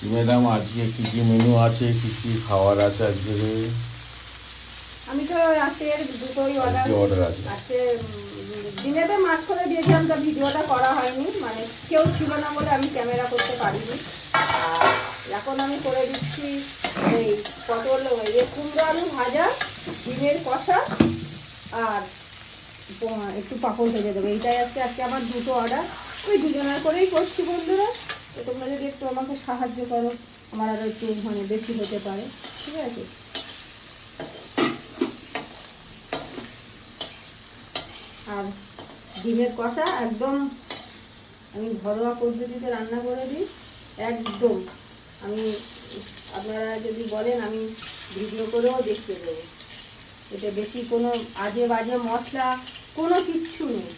Madam আজকে কি কি মেনু আছে, কি কি খাবার আছে আজকে? আমি তো রাতের দুটোই অর্ডার আছে? আছে। দিনে তো মাছ করে দিয়েছিলাম, তো ভিডিওটা করা হয়নি, মানে কেউ ছিল না বলে আমি ক্যামেরা করতে পারিনি। আর এখন আমি করে দিচ্ছি এই পটল, কুমড়ো আলু ভাজা, ডিমের কষা, আর একটু পাঁপড় ভেজে দেবো। এইটাই আজকে আমার দুটো অর্ডার। ওই দুজনের করেই করছি বন্ধুরা। তো তোমরা যদি একটু আমাকে সাহায্য করো, আমার আরও একটু মানে বেশি হতে পারে, ঠিক আছে? আর ডিমের কষা একদম আমি ঘরোয়া পদ্ধতিতে রান্না করে দিই একদম। আমি আপনারা যদি বলেন আমি ভিডিও করেও দেখিয়ে দেবো। এটা বেশি কোনো আজে বাজে মশলা কোনো কিচ্ছু নেই,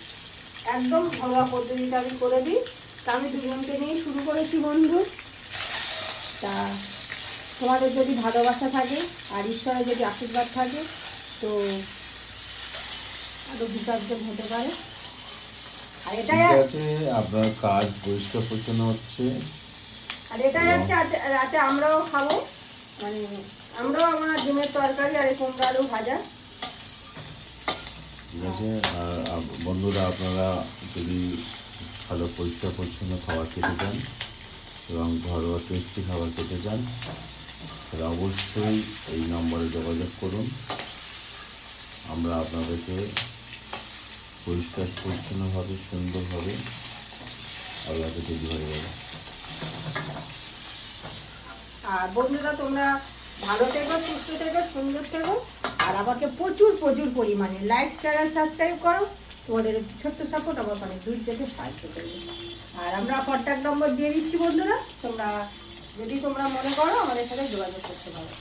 একদম ঘরোয়া পদ্ধতিতে আমি করে দিই। তা আমি দুজনকে নিয়েই শুরু করেছি বন্ধু। তা তোমাদের যদি ভালোবাসা থাকে আর ঈশ্বরের যদি আশীর্বাদ থাকে তো আরও বিসর্জন হতে পারে। আর এটাই আছে, আপনার কাজ পরিষ্কার পরিচ্ছন্ন হচ্ছে। আর এটাই আজকে রাতে আমরাও খাবো, মানে আমরাও আমার ডিমের তরকারি আর কুমড়ো আলু ভাজা। ঠিক আছে। আর বন্ধুরা, আপনারা যদি ভালো পরিষ্কার পরিচ্ছন্ন খাবার খেতে চান এবং ঘরোয়া টেস্টি খাবার খেতে চান, তাহলে অবশ্যই এই নম্বরে যোগাযোগ করুন। আমরা আপনাদেরকে পরিষ্কার পরিচ্ছন্নভাবে সুন্দরভাবে আপনাকে ডেলিভারি দেবো। আর বন্ধুরা, তোমরা ভালো থেকো, সুস্থ থেকো, সুন্দর থেকো, আর আমাকে প্রচুর প্রচুর পরিমাণে লাইক শেয়ার সাবস্ক্রাইব করো। তোমাদের ছোট্ট সাপোর্ট আমার মানে দূর যেতে সাহায্য করবে। আর আমরা কন্ট্যাক্ট নম্বর দিয়ে দিচ্ছি বন্ধুরা, তোমরা যদি তোমরা মনে করো আমাদের সাথে যোগাযোগ করতে পারো।